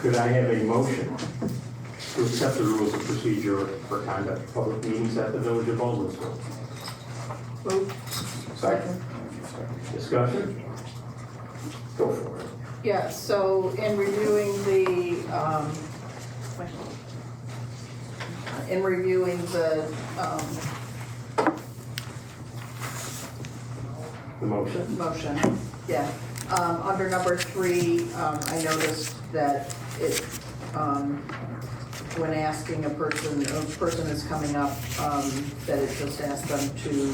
Could I have a motion to accept the rules of procedure for conduct of public meetings at the Village of Baldwinsville? Move. Second. Discussion? Go for it. Yeah, so in reviewing the, The motion? motion, yeah. Under number 3, I noticed that it, when asking a person is coming up, that it just asks them to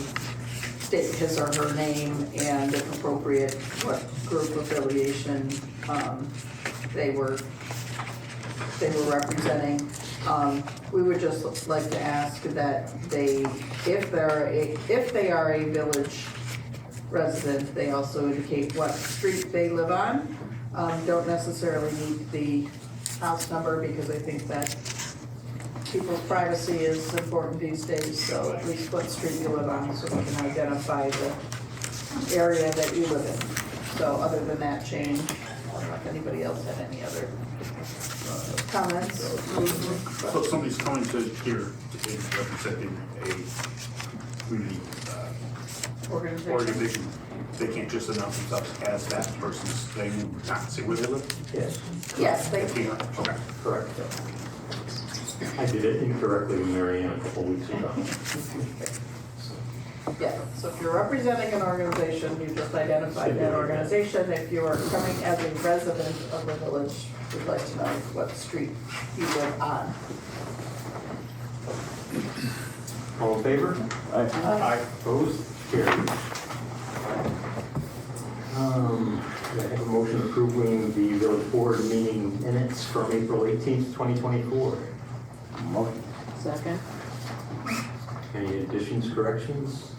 state his or her name and, if appropriate, what group affiliation they were representing. We would just like to ask that they, if they are a village resident, they also indicate what street they live on. Don't necessarily need the house number, because I think that people's privacy is important these days, so at least what street you live on, so we can identify the area that you live in. So other than that change, I don't know if anybody else had any other comments. So if somebody's coming to here to be representing a community organization, they can't just announce themselves as that person's name, not say where they live? Yes. Yes, they Can't. Okay. Correct. I did it incorrectly with Mary Ann a couple weeks ago. Yeah, so if you're representing an organization, you just identified that organization. If you are coming as a resident of the village, we'd like to know what street you live on. All in favor? Aye. Opposed? Carried. I have a motion approving the village board meeting minutes from April 18th, 2024. Motion. Second. Any additions, corrections?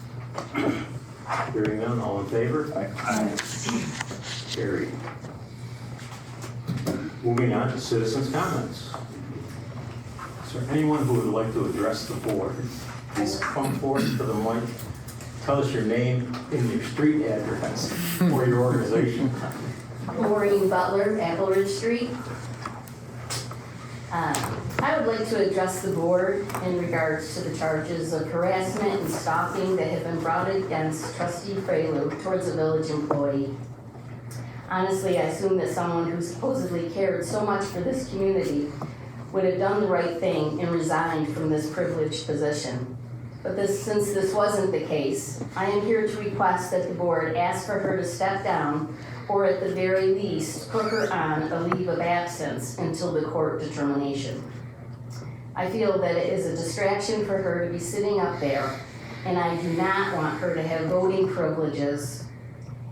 Hearing none, all in favor? Aye. Carried. Moving on to citizens' comments. Is there anyone who would like to address the board? Please come forward to the mic. Tell us your name and your street address or your organization. Maureen Butler, Apple Ridge Street. I would like to address the board in regards to the charges of harassment and stalking that have been brought against Trustee Fraley towards a village employee. Honestly, I assume that someone who supposedly cared so much for this community would have done the right thing and resigned from this privileged position. But since this wasn't the case, I am here to request that the board ask for her to step down, or at the very least, put her on a leave of absence until the court determination. I feel that it is a distraction for her to be sitting up there, and I do not want her to have voting privileges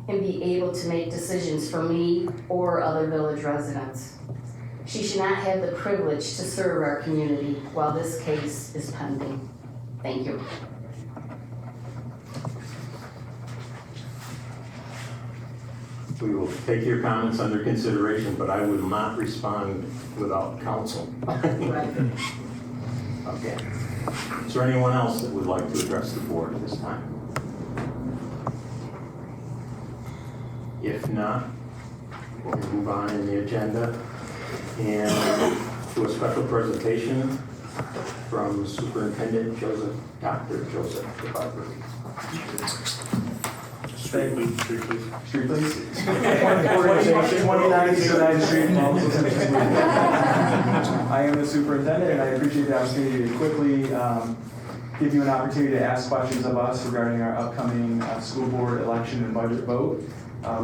and be able to make decisions for me or other village residents. She should not have the privilege to serve our community while this case is pending. Thank you. We will take your comments under consideration, but I will not respond without counsel. Right. Okay. Is there anyone else that would like to address the board at this time? If not, we'll move on in the agenda and do a special presentation from Superintendent Dr. Joseph DeBarber. Street, please. Street, please. 29 Street. I am the superintendent, and I appreciate the opportunity to quickly give you an opportunity to ask questions of us regarding our upcoming school board election and budget vote.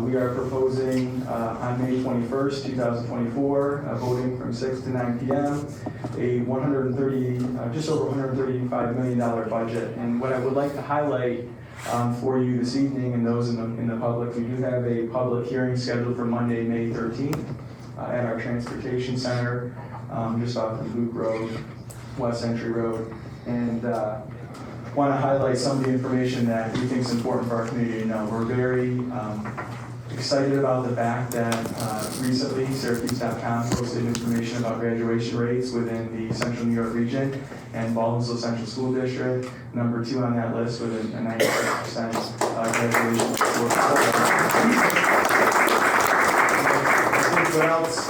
We are proposing on May 21st, 2024, voting from 6 to 9 p.m., a just over $135 million budget. And what I would like to highlight for you this evening and those in the public, we do have a public hearing scheduled for Monday, May 13th at our transportation center just off of Luke Road, West Entry Road. And want to highlight some of the information that we think is important for our community to know. We're very excited about the fact that recently Syracuse.com posted information about graduation rates within the Central New York region and Baldwinsville Central School District, number 2 on that list with a 96% graduation rate. What else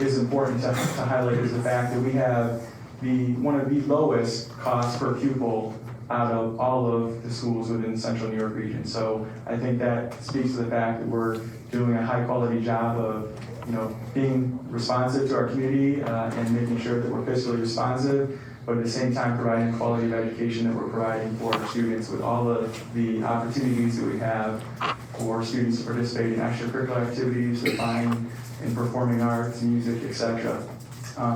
is important to highlight is the fact that we have one of the lowest costs per pupil out of all of the schools within the Central New York region. So I think that speaks to the fact that we're doing a high quality job of being responsive to our community and making sure that we're fiscally responsive, but at the same time providing quality of education that we're providing for our students with all of the opportunities that we have for students to participate in extracurricular activities, to find in performing arts, music, etc.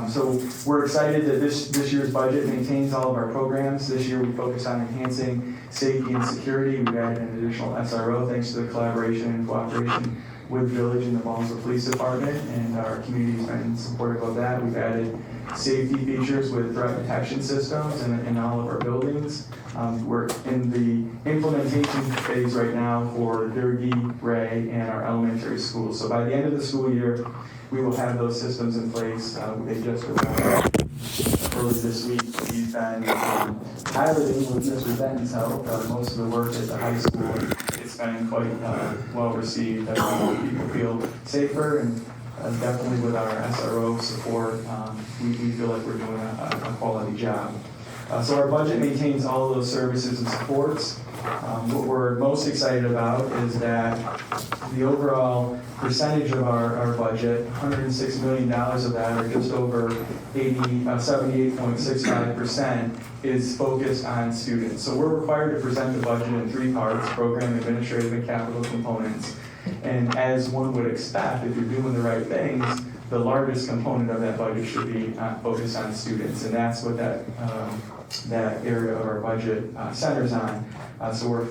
So we're excited that this year's budget maintains all of our programs. This year we focused on enhancing safety and security. We've added an additional SRO thanks to the collaboration and cooperation with Village and the Ballsville Police Department, and our community's been supportive of that. We've added safety features with threat detection systems in all of our buildings. We're in the implementation phase right now for Durgee, Ray, and our elementary schools. So by the end of the school year, we will have those systems in place. They just arrived early this week. We've been piloting with Mr. Benton's help most of the work at the high school. It's been quite well received. People feel safer, and definitely with our SRO support, we feel like we're doing a quality job. So our budget maintains all of those services and supports. What we're most excited about is that the overall percentage of our budget, $106 million of that, or just over 78.65%, is focused on students. So we're required to present the budget in three parts: program, administrative, and capital components. And as one would expect, if you're doing the right things, the largest component of that budget should be focused on students, and that's what that area of our budget centers on. So we're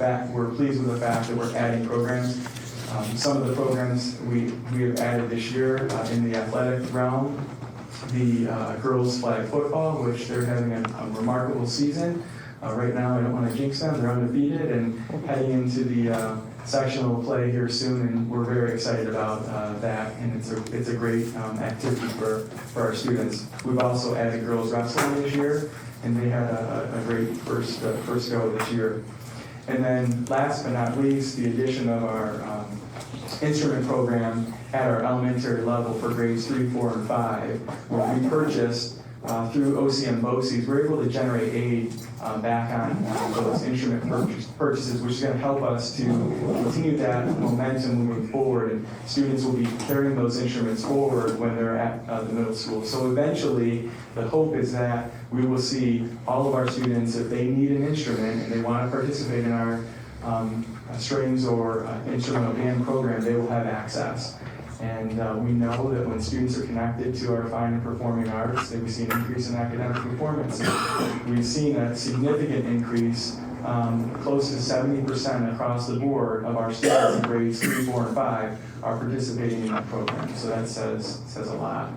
pleased with the fact that we're adding programs. Some of the programs we have added this year in the athletic realm, the girls flag football, which they're having a remarkable season. Right now, I don't want to jinx them, they're undefeated and heading into the sectional play here soon, and we're very excited about that, and it's a great activity for our students. We've also added girls wrestling this year, and they had a great first go this year. And then last but not least, the addition of our instrument program at our elementary level for grades 3, 4, and 5, where we purchased through OCM BOCES, we're able to generate aid back on those instrument purchases, which is going to help us to continue that momentum moving forward. And students will be carrying those instruments forward when they're at the middle school. So eventually, the hope is that we will see all of our students, if they need an instrument and they want to participate in our strings or instrumental band program, they will have access. And we know that when students are connected to our fine and performing arts, that we see an increase in academic performance. We've seen a significant increase, close to 70% across the board of our students in grades 3, 4, and 5 are participating in that program. So that says a lot.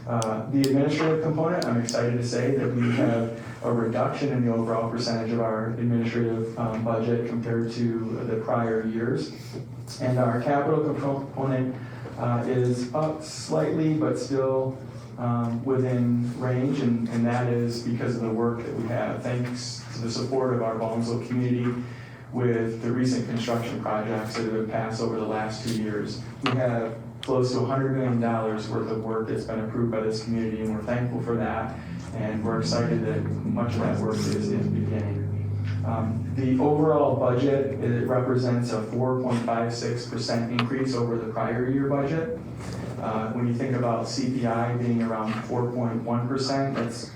The administrative component, I'm excited to say that we have a reduction in the overall percentage of our administrative budget compared to the prior years. And our capital component is up slightly, but still within range, and that is because of the work that we have, thanks to the support of our Ballsville community with the recent construction projects that have been passed over the last 2 years. We have close to $100 million worth of work that's been approved by this community, and we're thankful for that, and we're excited that much of that work is beginning. The overall budget, it represents a 4.56% increase over the prior year budget. When you think about CPI being around 4.1%, that's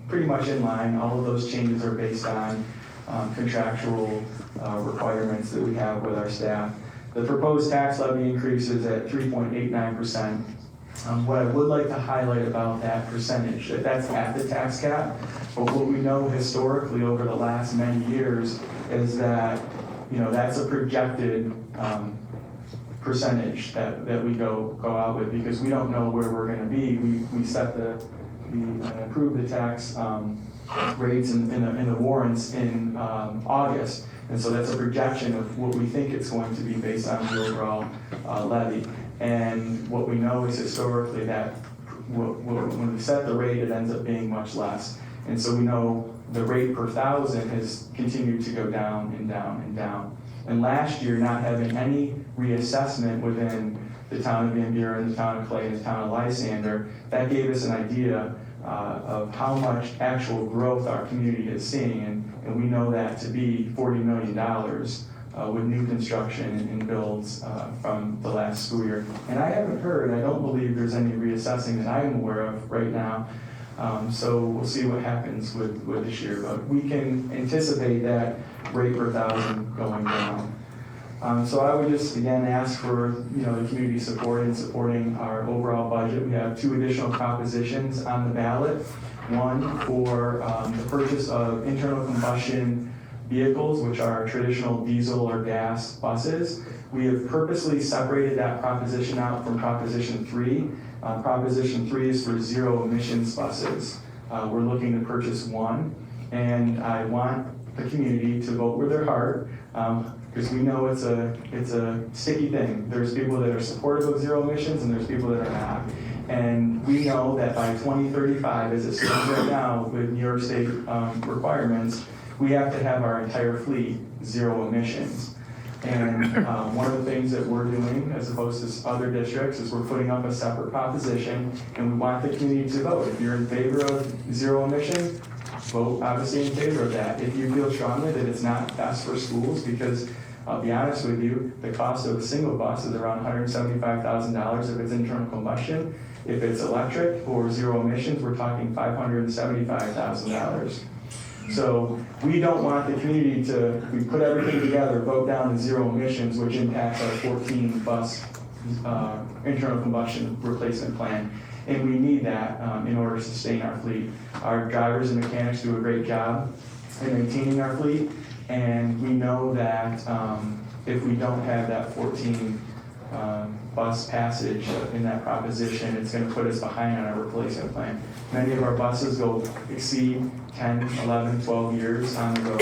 pretty much in line. All of those changes are based on contractual requirements that we have with our staff. The proposed tax levy increase is at 3.89%. What I would like to highlight about that percentage, that's at the tax cap, but what we know historically over the last many years is that, that's a projected percentage that we go out with, because we don't know where we're going to be. We approve the tax rates in the warrants in August, and so that's a projection of what we think it's going to be based on the overall levy. And what we know is historically that when we set the rate, it ends up being much less. And so we know the rate per thousand has continued to go down and down and down. And last year, not having any reassessment within the town of Van Buren, the town of Clay, and the town of Lysander, that gave us an idea of how much actual growth our community is seeing, and we know that to be $40 million with new construction and builds from the last school year. And I haven't heard, I don't believe there's any reassessing that I'm aware of right now, so we'll see what happens with this year, but we can anticipate that rate per thousand going down. So I would just again ask for the community support in supporting our overall budget. We have 2 additional propositions on the ballot. One for the purchase of internal combustion vehicles, which are traditional diesel or gas buses. We have purposely separated that proposition out from Proposition 3. Proposition 3 is for zero emissions buses. We're looking to purchase one, and I want the community to vote with their heart, because we know it's a sticky thing. There's people that are supportive of zero emissions and there's people that are not. And we know that by 2035, as it stands right now with New York State requirements, we have to have our entire fleet zero emissions. And one of the things that we're doing, as opposed to other districts, is we're putting up a separate proposition, and we want the community to vote. If you're in favor of zero emission, vote obviously in favor of that. If you feel strongly that it's not best for schools, because I'll be honest with you, the cost of a single bus is around $175,000 if it's internal combustion. If it's electric or zero emissions, we're talking $575,000. So we don't want the community to, we put everything together, vote down to zero emissions, which impacts our 14 bus internal combustion replacement plan. And we need that in order to sustain our fleet. Our drivers and mechanics do a great job in maintaining our fleet, and we know that if we don't have that 14 bus passage in that proposition, it's going to put us behind on our replacement plan. Many of our buses go exceed 10, 11, 12 years on the road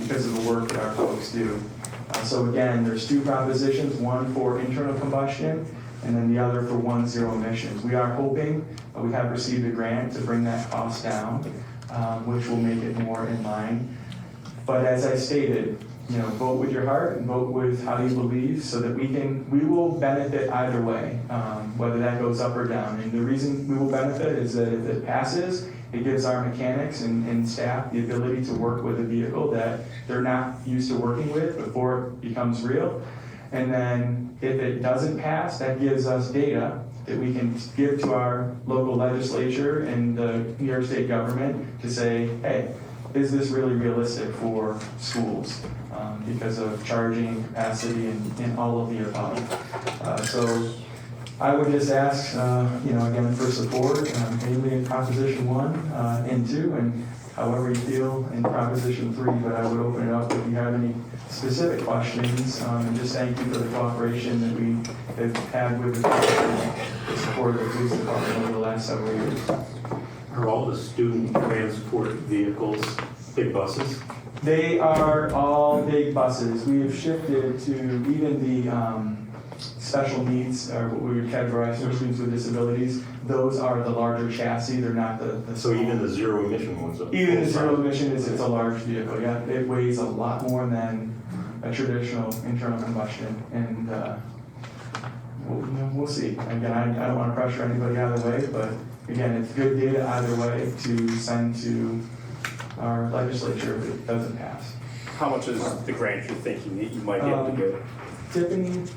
because of the work that our folks do. So again, there's 2 propositions, one for internal combustion and then the other for one zero emissions. We are hoping, we have received a grant to bring that cost down, which will make it more in line. But as I stated, vote with your heart and vote with how you believe, so that we will benefit either way, whether that goes up or down. And the reason we will benefit is that if it passes, it gives our mechanics and staff the ability to work with a vehicle that they're not used to working with before it becomes real. And then if it doesn't pass, that gives us data that we can give to our local legislature and the New York State government to say, hey, is this really realistic for schools because of charging capacity and all of the above. So I would just ask, again, for support, mainly in Proposition 1 and 2, and however you feel in Proposition 3, but I would open it up if you have any specific questions, and just thank you for the cooperation that we have had with the support of the police department over the last several years. Are all the student transport vehicles big buses? They are all big buses. We have shifted to even the special needs, or what we would categorize as students with disabilities. Those are the larger chassis. They're not the So even the zero emission ones? Even the zero emission it's a large vehicle. Yeah, it weighs a lot more than a traditional internal combustion, and we'll see. Again, I don't want to pressure anybody either way, but again, it's good data either way to send to our legislature if it doesn't pass. How much is the grant you're thinking that you might be able to get? Tiffany,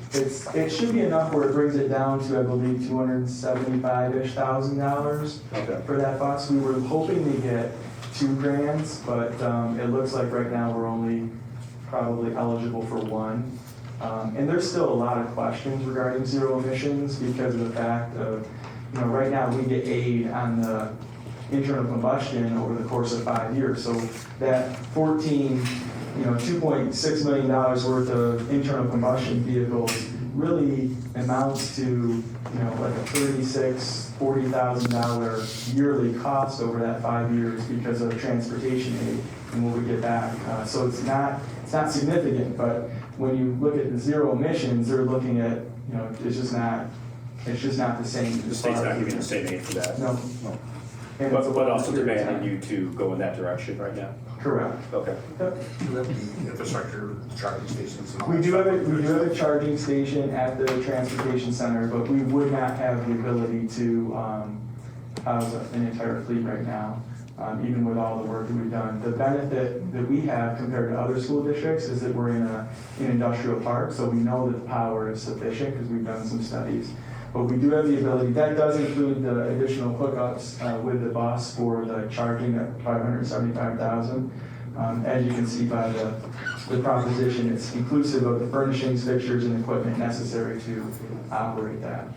it should be enough where it brings it down to, I believe, $275,000-ish for that bus. We were hoping to get 2 grants, but it looks like right now we're only probably eligible for 1. And there's still a lot of questions regarding zero emissions because of the fact of, right now we get aid on the internal combustion over the course of 5 years. So that $2.6 million worth of internal combustion vehicles really amounts to, like a $40,000 yearly cost over that 5 years because of transportation aid and what we get back. So it's not significant, but when you look at the zero emissions, they're looking at, it's just not the same. The state's not giving the same aid for that? No. And it's But also a period of demanding time. you to go in that direction right now? Correct. Okay. Yep. You have the infrastructure, charging stations and all We that do stuff. have a charging station at the transportation center, but we would not have the ability to house an entire fleet right now, even with all the work that we've done. The benefit that we have compared to other school districts is that we're in an industrial park, so we know that the power is sufficient because we've done some studies. But we do have the ability, that does include the additional hookups with the bus for the charging at 575,000. As you can see by the proposition, it's inclusive of the furnishings, fixtures, and equipment necessary to operate that.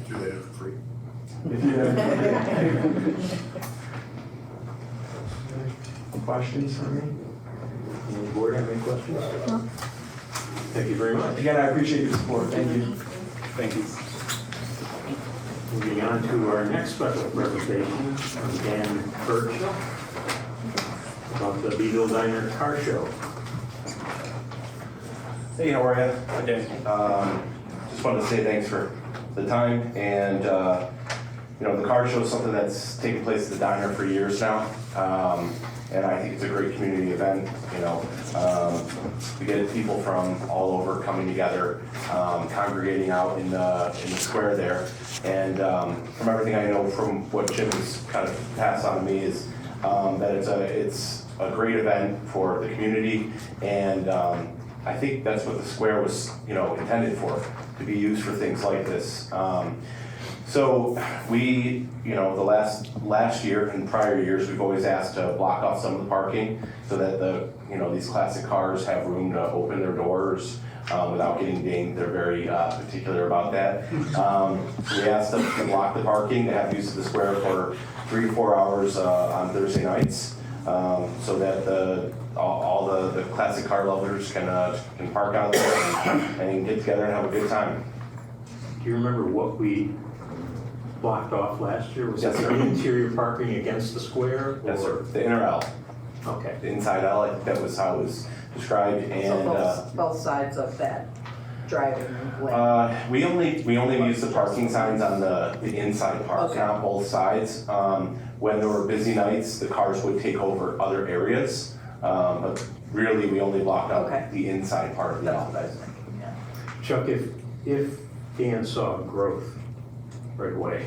Do that for free. If you have questions for me? Any board have any questions? Thank you very much. Again, I appreciate your support. Thank you. Thank you. Moving on to our next special presentation from Dan Birchall about the Beadle Diner Car Show. Hey, how are you? Hi, Dan. Just wanted to say thanks for the time, and you know, the car show is something that's taken place at the diner for years now, and I think it's a great community event. You know, we get people from all over coming together, congregating out in the square there, and from everything I know from what Jim has kind of passed on to me is that it's a great event for the community, and I think that's what the square was, you know, intended for, to be used for things like this. So we, you know, the last year and prior years, we've always asked to block off some of the parking so that you know, these classic cars have room to open their doors without getting dinged. They're very particular about that. We asked them to block the parking, to have use of the square for 3 to 4 hours on Thursday nights, so that all the classic car lovers can park out there and get together and have a good time. Do you remember what we blocked off last year? Was Yes, it sir. the interior parking against the square? Yes, or- sir. The inner L, Okay. the inside L, I think that was how it was described, So and both sides of that driving lane. we only use the parking signs on the inside part, Okay. not both sides. When there were busy nights, the cars would take over other areas, but really, we only blocked Okay. out the inside part of the That's L. what I was thinking, yeah. Chuck, if Dan saw growth right away,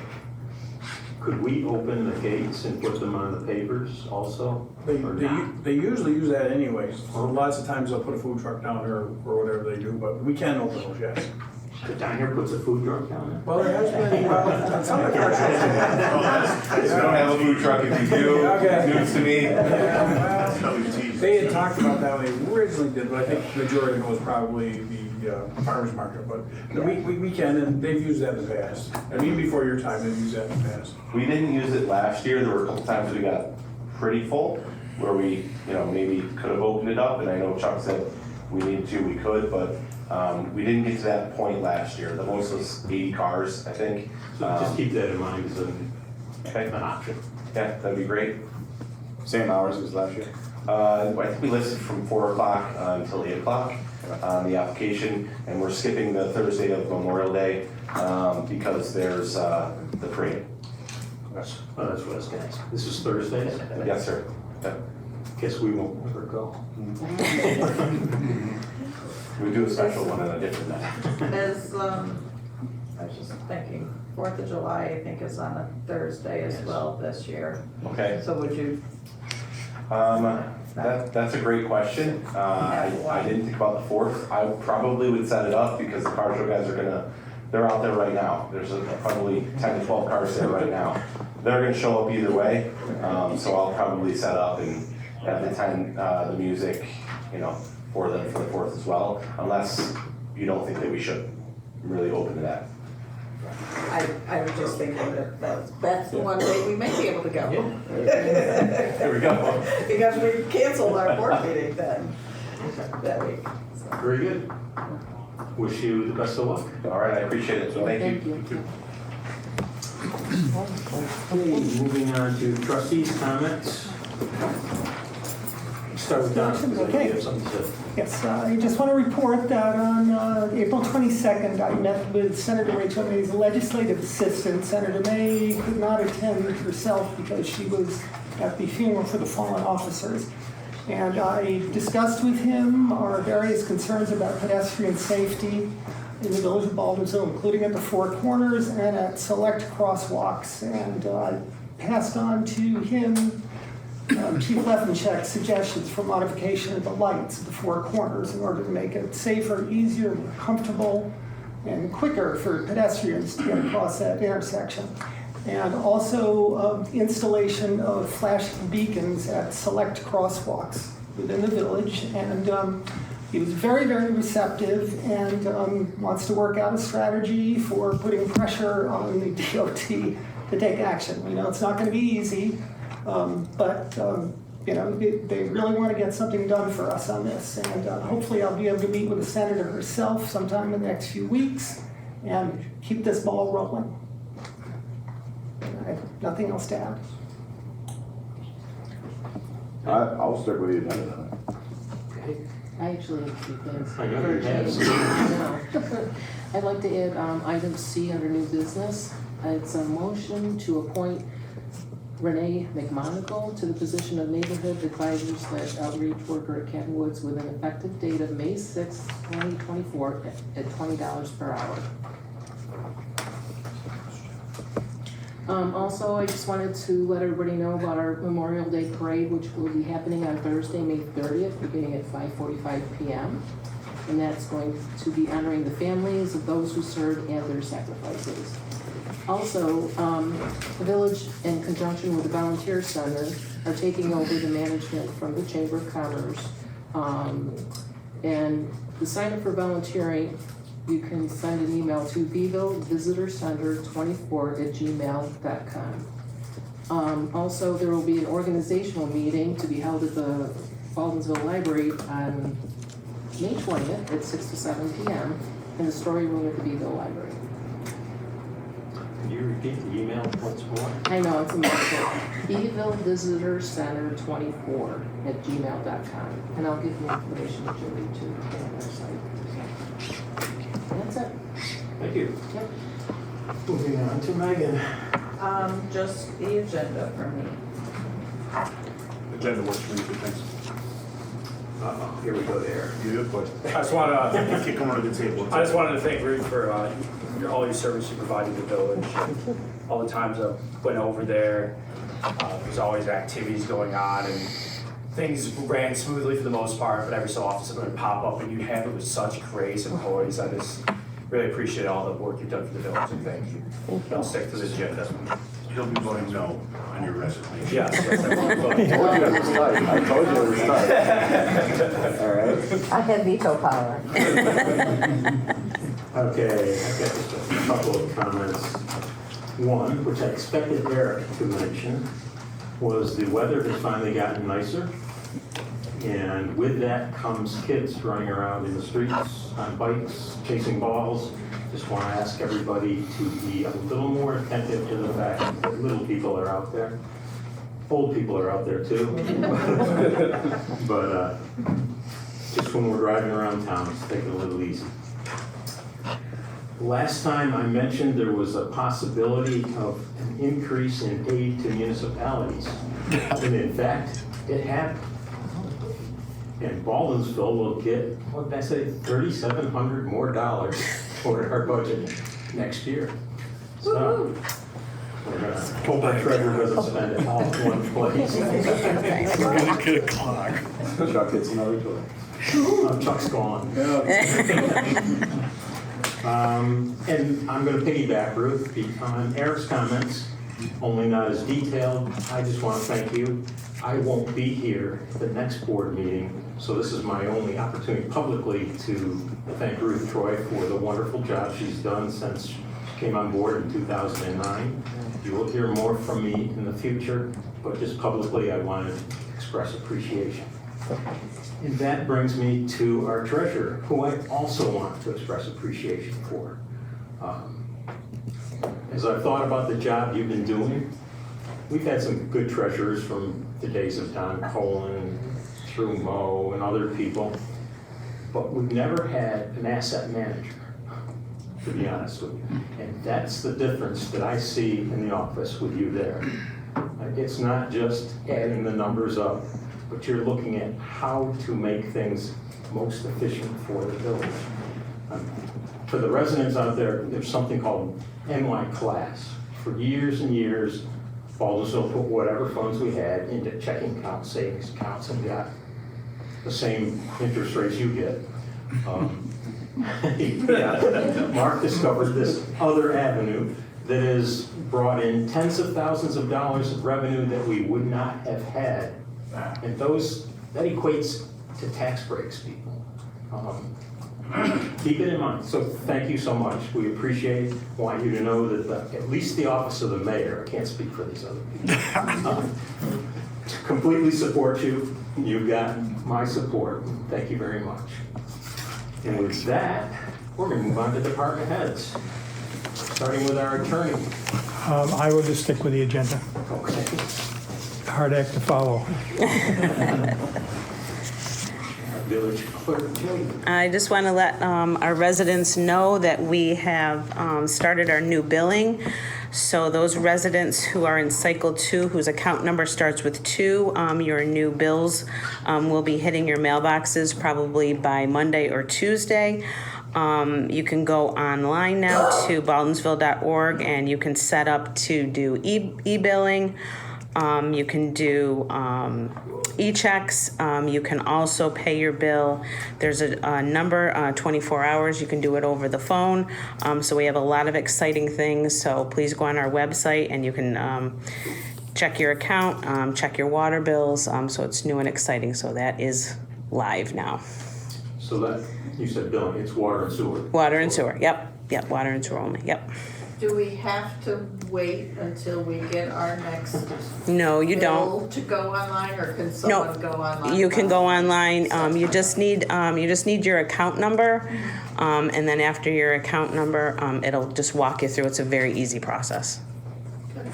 could we open the gates and put them on the pavers also? Or not? They usually use that anyways. So lots of times they'll put a food truck down there or whatever they do, but we can open those, yes. The diner puts a food truck down there? Well, there has been, well, some of the car shows. We don't have a food truck. If you do, Okay. news to me. That's how we tease. They had talked about that when they originally did, but I think the majority of it was probably the farmer's market. But we can, and they've used that in the past. I mean, before your time, they've used that in the past. We didn't use it last year. There were a couple times we got pretty full, where we, you know, maybe could have opened it up. And I know Chuck said we needed to, we could, but we didn't get to that point last year. The most was 80 cars, I think. So just keep that in mind as Okay. an option. Yeah, that'd be great. Same hours as last year? I think we listed from 4 o'clock until 8 o'clock on the application, and we're skipping the Thursday of Memorial Day because there's the parade. Oh, that's what I was gonna ask. This is Thursday? Yes, sir. Yeah. Guess we won't ever go. We do a special one on a different night. As, I was just thinking, 4th of July, I think, is on a Thursday as well this year. Okay. So would you, That's a great question. I didn't think about the 4th. I probably would set it up because the car show guys they're out there right now. There's probably 10 to 12 cars there right now. They're gonna show up either way, so I'll probably set up and have the music, you know, for the 4th as well, unless you don't think that we should really open to that. I was just thinking that that's the one day we may be able to go. There we go. Because we canceled our board meeting then, that week. So. Very good. Wish you the best of luck. All right, I appreciate it, so thank you. Okay, moving on to trustees' comments. Start with Don. Okay. You have something to say? Yes, I just want to report that on April 22nd, I met with Senator Rachel May's legislative assistant. Senator May could not not attend herself because she was at the funeral for the fallen officers. And I discussed with him our various concerns about pedestrian safety in the village of Baldwinsville, including at the four corners and at select crosswalks. And I passed on to him Chief Leffencheck's suggestions for modification of the lights at the four corners in order to make it safer, easier, more comfortable, and quicker for pedestrians to get across that intersection. And also installation of flashing beacons at select crosswalks within the village. And he was very, very receptive and wants to work out a strategy for putting pressure on the DOT to take action. We know it's not going to be easy, but you know, they really want to get something done for us on this. And hopefully I'll be able to meet with the senator herself sometime in the next few weeks and keep this ball rolling. I have nothing else to add. I'll stick with the agenda. I actually have two things. I know you have. No. I'd like to add item C under new business. It's a motion to appoint Renee McMonagle to the position of neighborhood advisor/outreach worker at Canton Woods with an effective date of May 6, 2024 at $20 per hour. Also, I just wanted to let everybody know about our Memorial Day Parade, which will be happening on Thursday, May 30th, beginning at 5:45 p.m. And that's going to be honoring the families of those who served and their sacrifices. Also, the village, in conjunction with the Volunteer Center, are taking over the management from the Chamber of Commerce. And to sign up for volunteering, you can send an email to bevillevisitorcenter24@gmail.com. Also, there will be an organizational meeting to be held at the Baldwinsville Library on May 20th at 6 to 7 p.m. in the story room at the Beville Library. Can you repeat the email once more? I know, it's a mouthful. bevillevisitorcenter24@gmail.com. And I'll give you information to Julie too on our website. That's it. Thank you. Yep. Moving on to Megan. Just the agenda for me. Agenda works for me, thanks. Here we go there. You have questions? I just want to Kick them under the table. I just wanted to thank Ruth for all your service you provided the village. All the times I went over there, there's always activities going on and things ran smoothly for the most part, but every so often something would pop up and you handle it with such grace and poise. I just really appreciate all the work you've done for the village, and thank you. I'll stick to the agenda. He'll be voting no on your resignation. Yes, I will vote. I told you it was tight. All right. I have veto power. Okay, I've got just a couple of comments. One, which I expected Eric to mention, was the weather has finally gotten nicer. And with that comes kids running around in the streets on bikes, chasing balls. Just want to ask everybody to be a little more attentive to the fact that little people are out there. Old people are out there too. But just when we're driving around town, just take it a little easy. Last time I mentioned there was a possibility of an increase in aid to municipalities. And in fact, it happened. And Baldwinsville will get, what did I say, $3,700 more for our budget next year. So we're gonna hope our treasurer doesn't spend it all in one place. We're gonna get a clock. Chuck gets another toy. Chuck's gone. And I'm going to piggyback, Ruth, on Eric's comments, only not as detailed. I just want to thank you. I won't be here at the next board meeting, so this is my only opportunity publicly to thank Ruth Troy for the wonderful job she's done since she came on board in 2009. You will hear more from me in the future, but just publicly I want to express appreciation. And that brings me to our treasurer, who I also want to express appreciation for. As I've thought about the job you've been doing, we've had some good treasurers from the days of Don Colin, through Mo and other people, but we've never had an asset manager. to be honest with you. And that's the difference that I see in the office with you there. It's not just adding the numbers up, but you're looking at how to make things most efficient for the village. For the residents out there, there's something called NY class. For years and years, Baldwinsville put whatever funds we had into checking accounts, savings accounts, and got the same interest rates you get. Yeah. Mark discovered this other avenue that has brought in tens of thousands of dollars of revenue that we would not have had. And that equates to tax breaks, people. Keep it in mind. So thank you so much. We appreciate, want you to know that at least the office of the mayor, I can't speak for these other people, completely support you. You've got my support. Thank you very much. And with that, we're going to move on to department heads, starting with our attorney. I will just stick with the agenda. Okay. Hard act to follow. Village clerk, Julie. I just want to let our residents know that we have started our new billing. So those residents who are in cycle 2, whose account number starts with 2, your new bills will be hitting your mailboxes probably by Monday or Tuesday. You can go online now to baldwinsville.org and you can set up to do e-billing. You can do e-checks. You can also pay your bill. There's a number, 24 hours. You can do it over the phone. So we have a lot of exciting things. So please go on our website and you can check your account, check your water bills. So it's new and exciting. So that is live now. So that, you said billing, it's water and sewer. Water and sewer. Yep. Water and sewer only. Yep. Do we have to wait until we get our next No, you don't. bill to go online, or can someone go online? You can go online. You just need your account number, and then after your account number, it'll just walk you through. It's a very easy process.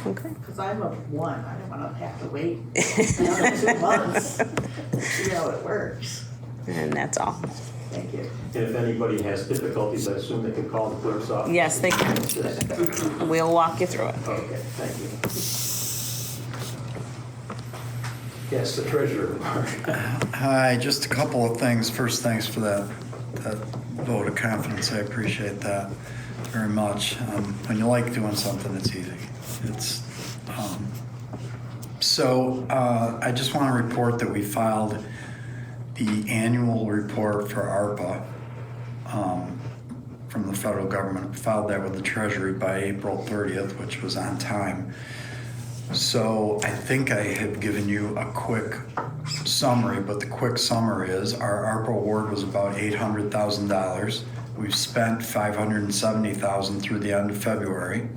Okay. Because I'm a 1, I don't want to have to wait another 2 months to see how it works. And that's all. Thank you. And if anybody has difficulties, I assume they can call the clerk's office. Yes, they can. We'll walk you through it. Okay, thank you. Yes, the treasurer. Hi, just a couple of things. First, thanks for that vote of confidence. I appreciate that very much. When you like doing something, it's easy. I just want to report that we filed the annual report for ARPA from the federal government. Filed that with the Treasury by April 30th, which was on time. So I think I have given you a quick summary, but the quick summary is our ARPA award was about $800,000. We've spent $570,000 through the end of February.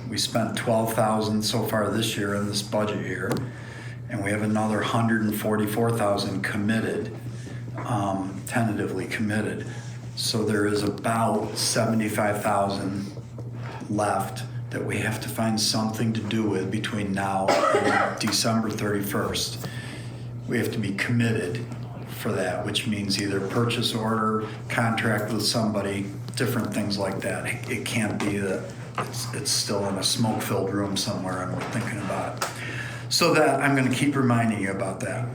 We spent $12,000 so far this year in this budget year, and we have another $144,000 committed, tentatively committed. So there is about $75,000 left that we have to find something to do with between now and December 31st. We have to be committed for that, which means either purchase order, contract with somebody, different things like that. It can't be that it's still in a smoke-filled room somewhere and we're thinking about it. So that I'm going to keep reminding you about that.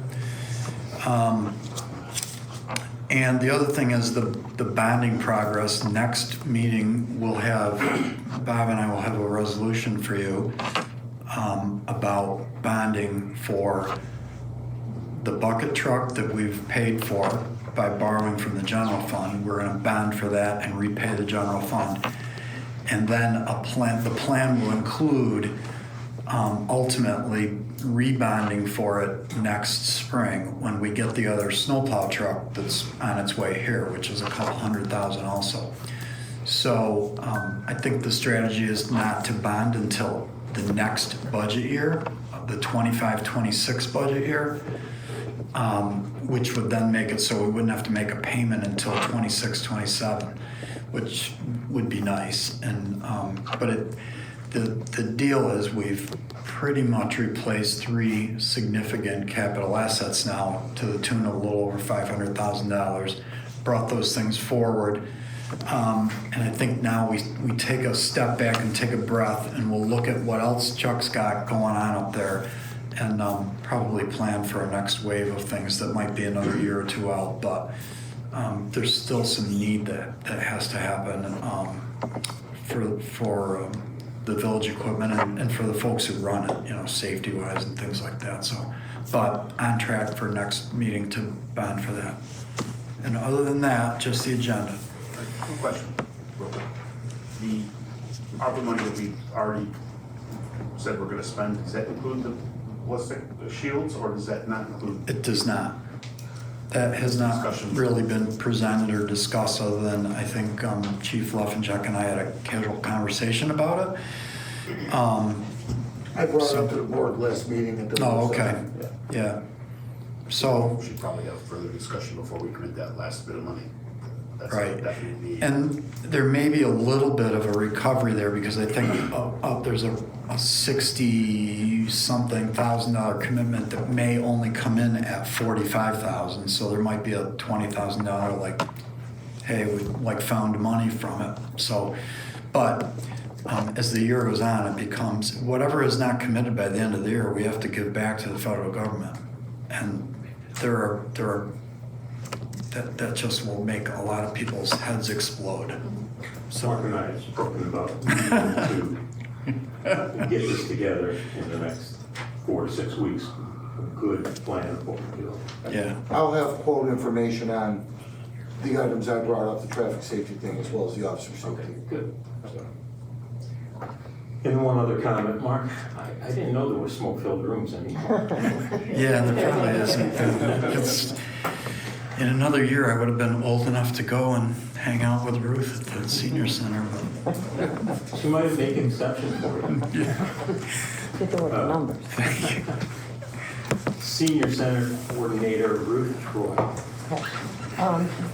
And the other thing is the bonding progress. Next meeting, we'll have, Bob and I will have a resolution for you about bonding for the bucket truck that we've paid for by borrowing from the general fund. We're going to bond for that and repay the general fund. And then the plan will include ultimately rebonding for it next spring when we get the other snowplow truck that's on its way here, which is a couple $100,000 also. So I think the strategy is not to bond until the next budget year, the 25-26 budget year, which would then make it so we wouldn't have to make a payment until 26-27, which would be nice. And the deal is we've pretty much replaced 3 significant capital assets now to the tune of a little over $500,000. Brought those things forward. And I think now we take a step back and take a breath, and we'll look at what else Chuck's got going on up there, and probably plan for a next wave of things that might be another year or two out. But there's still some need that has to happen for the village equipment and for the folks who run it, safety-wise and things like that. So, but on track for next meeting to bond for that. And other than that, just the agenda. One question. real quick. The ARPA money that we already said we're gonna spend, does that include the ballistic shields, or does that not include? It does not. That has not really been presented or discussed, other than I think Chief Leffencheck and I had a casual conversation about it. I brought it up to the board last meeting. Oh, okay. Yeah. So. We should probably have further discussion before we commit that last bit of money. That's Right. definitely. And there may be a little bit of a recovery there, because I think there's a $60-something thousand commitment that may only come in at $45,000. So there might be a $20,000 like, hey, we like found money from it. So, but as the year goes on, it becomes whatever is not committed by the end of the year, we have to give back to the federal government, and there are. That just will make a lot of people's heads explode. So Mark and I have spoken about to get this together in the next 4 to 6 weeks. A good plan of what we do. Yeah. I'll have quote information on the items I brought up, the traffic safety thing, as well as the officer safety. Okay, good. And one other comment, Mark, I didn't know there were smoke-filled rooms anymore. Yeah, there probably isn't. It's, in another year, I would have been old enough to go and hang out with Ruth at the senior center. But she might have made exceptions for you. Yeah. Get to work the numbers. Senior Center Coordinator Ruth Troy.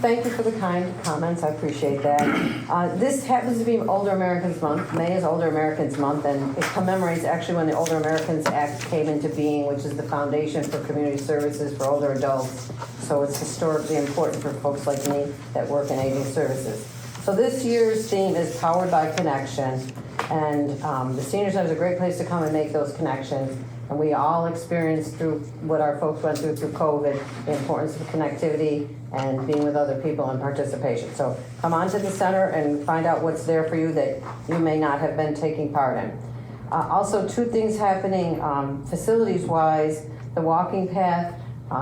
Thank you for the kind comments. I appreciate that. This happens to be Older Americans Month. May is Older Americans Month, and it commemorates actually when the Older Americans Act came into being, which is the foundation for community services for older adults. So it's historically important for folks like me that work in aging services. So this year's theme is Powered by Connection, and the Senior Center is a great place to come and make those connections. And we all experienced through what our folks went through COVID, the importance of connectivity and being with other people and participation. So come on to the center and find out what's there for you that you may not have been taking part in. Also, 2 things happening facilities-wise. The walking path,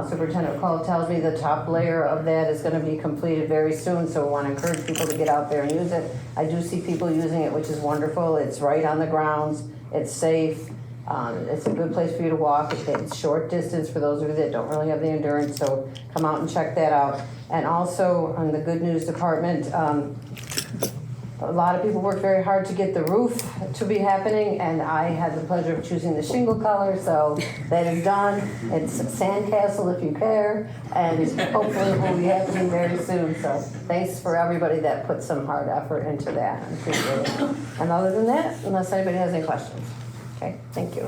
Superintendent Cole tells me the top layer of that is going to be completed very soon, so we want to encourage people to get out there and use it. I do see people using it, which is wonderful. It's right on the grounds. It's safe. It's a good place for you to walk. It's short distance for those of you that don't really have the endurance, so come out and check that out. And also, on the good news department, a lot of people worked very hard to get the roof to be happening, and I had the pleasure of choosing the shingle color, so that is done. It's sandcastle if you care, and hopefully it will be happening very soon. So thanks for everybody that put some hard effort into that. I appreciate it. And other than that, unless anybody has any questions. Okay, thank you.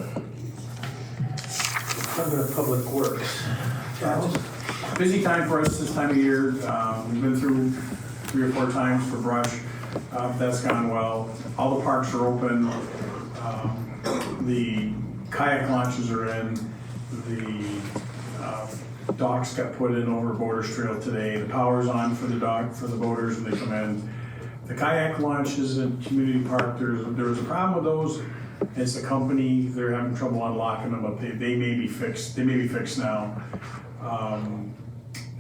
Department of Public Works. Charles? Busy time for us this time of year. We've been through 3 or 4 times for brush. That's gone well. All the parks are open. The kayak launches are in. The docks got put in over Borders Trail today. The power's on for the boaters when they come in. The kayak launches in Community Park, there was a problem with those. It's the company, they're having trouble unlocking them, but they may be fixed. They may be fixed now.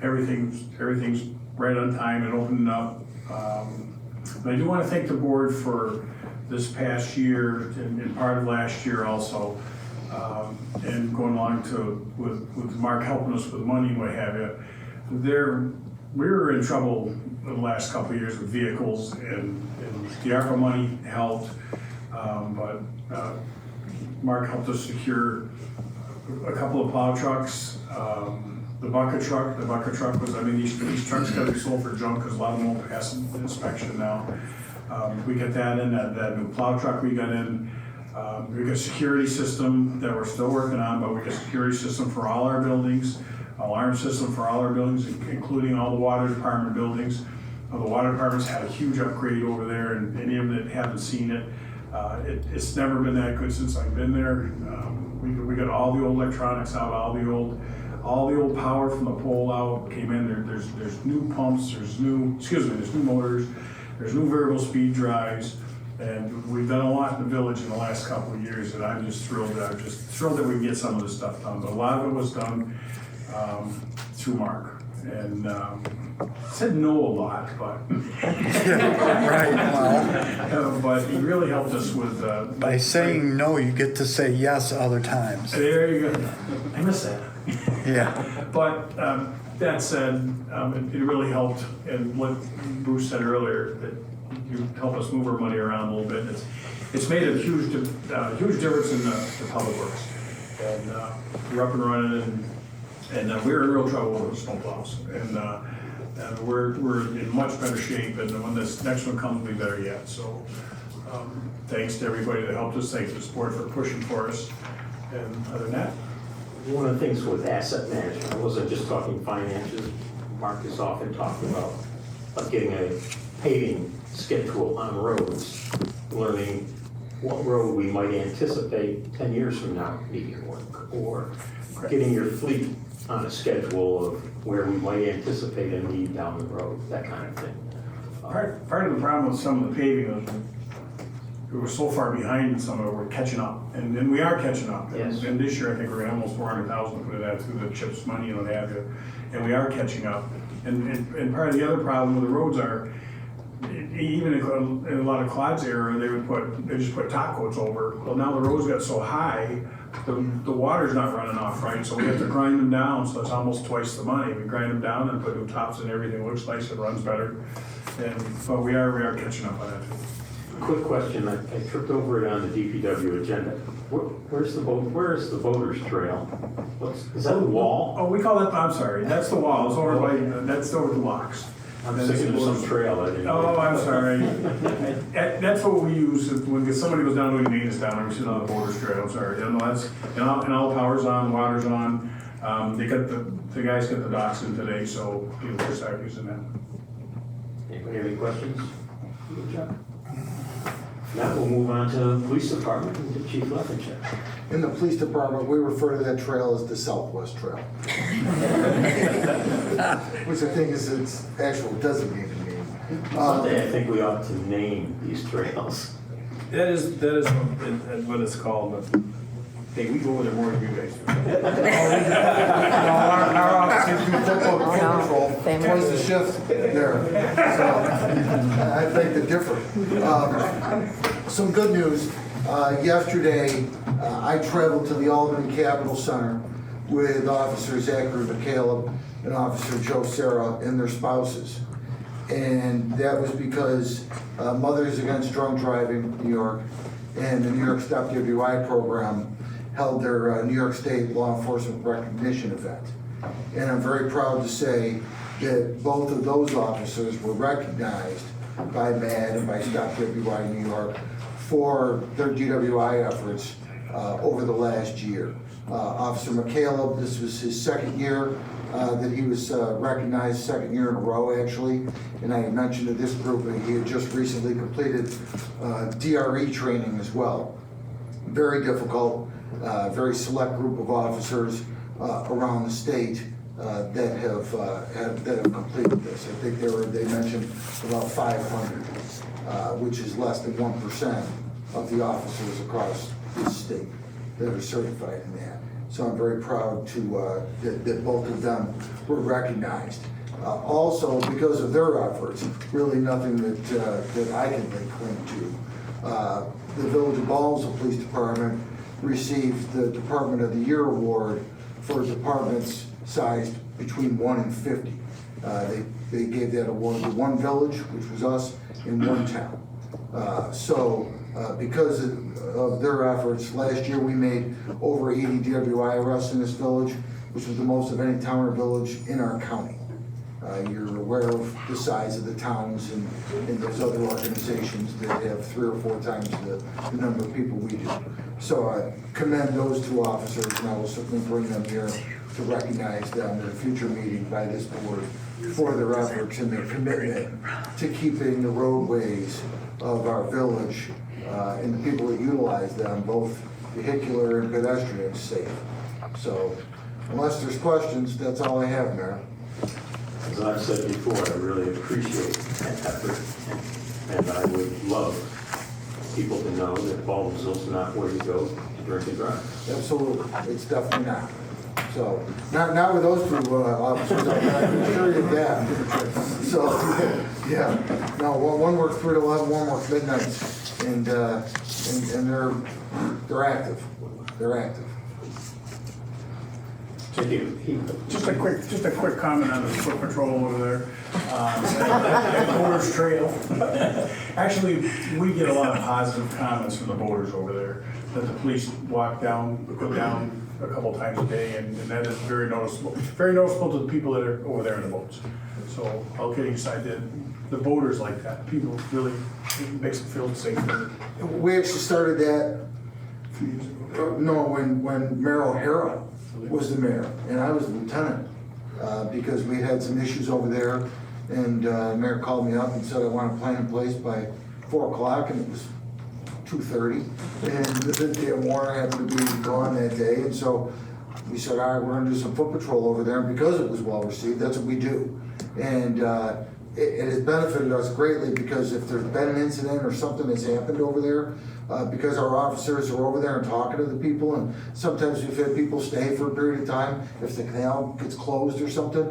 Everything's right on time and opening up. But I do want to thank the board for this past year and part of last year also, and going along with Mark helping us with money and what have you. We were in trouble the last couple of years with vehicles, and the ARPA money helped. But Mark helped us secure a couple of plow trucks. The bucket truck was, these trucks got to be sold for junk because a lot of them won't pass inspection now. We got that in, that new plow truck we got in. We got a security system that we're still working on, but we got a security system for all our buildings, alarm system for all our buildings, including all the water department buildings. The water department's had a huge upgrade over there, and any of them that haven't seen it, it's never been that good since I've been there. We got all the old electronics out, all the old power from the pole out came in. There's new pumps, there's new motors, there's new variable speed drives, and we've done a lot in the village in the last couple of years, and I'm just thrilled that we can get some of this stuff done. But a lot of it was done through Mark, and said no a lot, but Right, well, but he really helped us with by saying no, you get to say yes other times. There you go. I miss that. Yeah. But that said, it really helped, and what Bruce said earlier, that you help us move our money around a little bit. It's made a huge difference in the public works, and we're up and running, and we're in real trouble with the snowplows, and we're in much better shape, and when this next one comes, we'll be better yet. So thanks to everybody that helped us, thanks to the sport for pushing for us, and other than that. One of the things with asset management, I wasn't just talking finances. Mark is often talking about getting a paving schedule on roads, learning what road we might anticipate 10 years from now needing work, or getting your fleet on a schedule of where we might anticipate a need down the road, that kind of thing. Part of the problem with some of the paving is we were so far behind in some of it, we're catching up, and we are catching up. Yes. And this year, I think we're gonna almost 400,000 put that through the CHIPS money and what have you, and we are catching up. And part of the other problem with the roads are, even in a lot of Claude's area, they just put top coats over. Well, now the roads got so high, the water's not running off right, so we have to grind them down, so it's almost twice the money. We grind them down and put new tops and everything, looks nice, it runs better, but we are catching up on that too. Quick question, I tripped over it on the DPW agenda. Where's the voters trail? Is that the wall? Oh, we call that, I'm sorry, that's the wall, it's over by, that's over the locks. I'm thinking of some trail. Oh, I'm sorry. That's what we use when somebody goes down doing maintenance down there, we sit on the borders trail, I'm sorry. And all the power's on, water's on. The guys got the docks in today, so we'll start using that. Anybody have any questions? Good job. Now we'll move on to the police department and to Chief Leffincheck. In the police department, we refer to that trail as the Southwest Trail. Which I think is its actual designated name. Someday I think we ought to name these trails. That is what it's called, but Hey, we go over there more than you guys do. Our officers do football patrol, twice the shift there. So I think the different. Some good news. Yesterday, I traveled to the Albany Capitol Center with Officer Zachary McCaleb and Officer Joe Serra and their spouses. And that was because Mothers Against Drunk Driving, New York, and the New York Stop WI program held their New York State Law Enforcement Recognition event. And I'm very proud to say that both of those officers were recognized by MAD and by Stop WI New York for their DWI efforts over the last year. Officer McCaleb, this was his second year that he was recognized, second year in a row actually. And I had mentioned to this group that he had just recently completed DRE training as well. Very difficult, very select group of officers around the state that have completed this. I think they mentioned about 500, which is less than 1% of the officers across this state that are certified in that. So I'm very proud to that both of them were recognized. Also, because of their efforts, really nothing that I can lay claim to. The Village of Ballinsville Police Department received the Department of the Year award for departments sized between 1 and 50. They gave that award to one village, which was us, in one town. Because of their efforts, last year we made over 80 DWI arrests in this village, which was the most of any town or village in our county. You're aware of the size of the towns and those other organizations that have 3 or 4 times the number of people we do. So I commend those two officers, and I will certainly bring them here to to recognize them in a future meeting by this board for their efforts and their commitment to keeping the roadways of our village and the people that utilize them, both vehicular and pedestrian, safe. So unless there's questions, that's all I have, Mayor. As I've said before, I really appreciate that effort, and I would love people to know that Baldwinsville's not where you go to drink and drive. Absolutely, it's definitely not. So, not with those two officers, I'm not sure of that. So, yeah, no, one works 3 to 11, one works midnights, and they're active. They're active. Thank you. Just a quick comment on the foot patrol over there. At Borders Trail. Actually, we get a lot of positive comments from the boaters over there, that the police go down a couple times a day, and that is very noticeable to the people that are over there in the boats. So, all kidding aside, the boaters like that. People really, it makes them feel safer. We actually started that, A few years ago. no, when Mayor O'Hara was the mayor, and I was the lieutenant, because we had some issues over there, and the mayor called me up and said, I want a plan in place by 4 o'clock, and it was 2:30, and the damn water happened to be gone that day, and so we said, all right, we're gonna do some foot patrol over there, and because it was well received, that's what we do. And it has benefited us greatly, because if there's been an incident or something that's happened over there, because our officers are over there and talking to the people, and sometimes we've had people stay for a period of time, if the canal gets closed or something,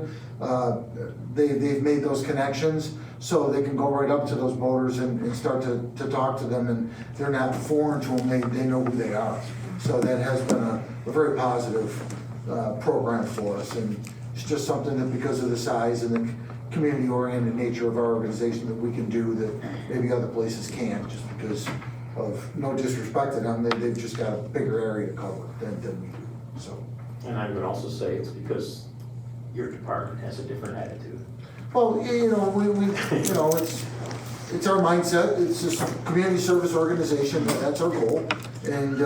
they've made those connections, so they can go right up to those boaters and start to talk to them, and they're not foreign to them, they know who they are. So that has been a very positive program for us, and it's just something that, because of the size and the community-oriented nature of our organization, that we can do that maybe other places can't, just because of, no disrespect to them, they've just got a bigger area to cover than we do, so. And I would also say it's because your department has a different attitude. Well, you know, we you know, it's our mindset, it's just a community service organization, that's our goal. And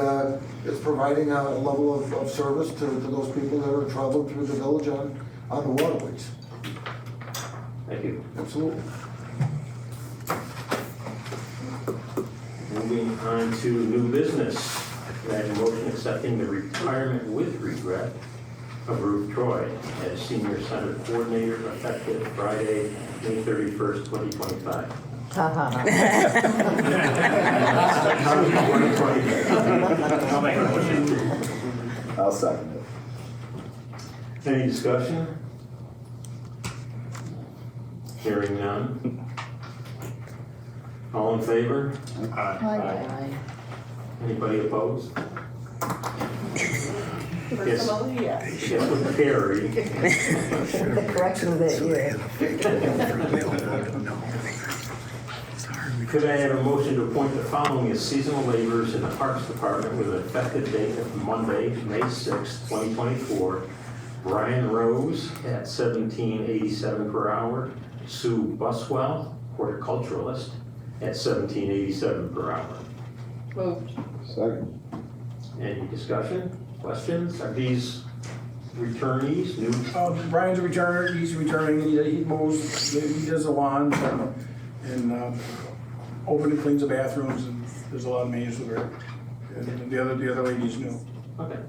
it's providing a level of service to those people that are traveling through the village on the waterways. Thank you. Absolutely. Moving on to new business. Can I have a motion accepting the retirement with regret of Ruth Troy as senior center coordinator effective Friday, May 31st, 2025. I'll make a motion. I'll second it. Any discussion? Hearing none. All in favor? Aye. Anybody opposed? First of all, yes. Yes, with Carrie. The correction of that year. Could I have a motion to appoint the following as seasonal laborers in the Parks Department with an effective date of Monday, May 6th, 2024? Brian Rose at $17.87 per hour. Sue Buswell, horticulturalist, at $17.87 per hour. Moved. Second. Any discussion, questions? Are these returnees, new? Brian's a returner, he's returning, he mows, he does the lawns, and open and cleans the bathrooms, and there's a lot of maintenance with her. And the other lady's new. Okay.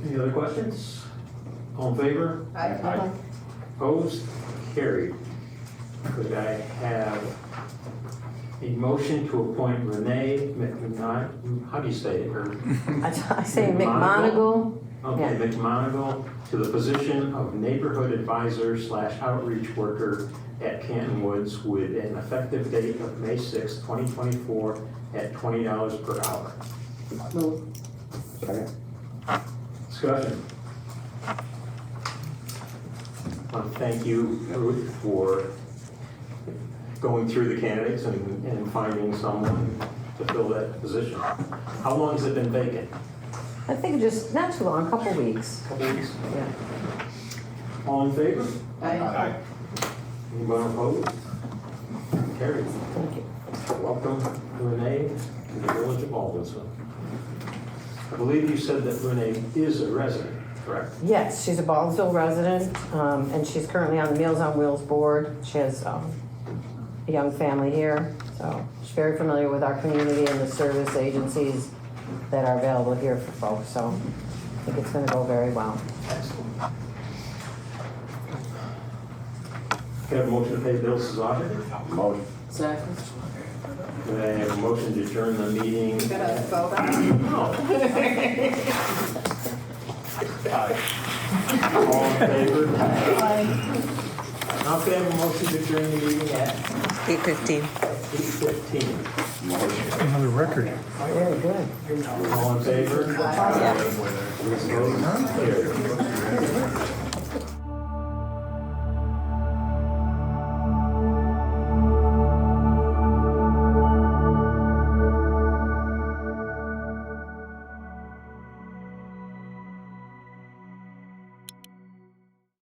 Any other questions? All in favor? Aye. Opposed? Carried. Could I have a motion to appoint Renee McMonigal, how do you say it? I say McMonigal. Okay, Yeah. McMonigal to the position of neighborhood advisor / outreach worker at Canton Woods with an effective date of May 6, 2024 at $20 per hour. Move. Second. Discussion. Thank you, Ruth, for going through the candidates and finding someone to fill that position. How long has it been vacant? I think just, not too long, a couple weeks. Couple weeks? Yeah. All in favor? Aye. Anyone opposed? Carried. Thank you. Welcome, Renee, to the village of Baldwinsville. I believe you said that Renee is a resident, correct? Yes, she's a Baldwin resident, and she's currently on the Meals on Wheels board. She has a young family here, so she's very familiar with our community and the service agencies that are available here for folks, so I think it's gonna go very well. Excellent. Can I have a motion to pay bills as audited? Motion. Second. Can I have a motion to adjourn the meeting? You gotta spell that. No. All in favor? Now can I have a motion to adjourn the meeting at 8:15. 8:15? Another record. Very good. All in favor? Aye. Opposed? Carried.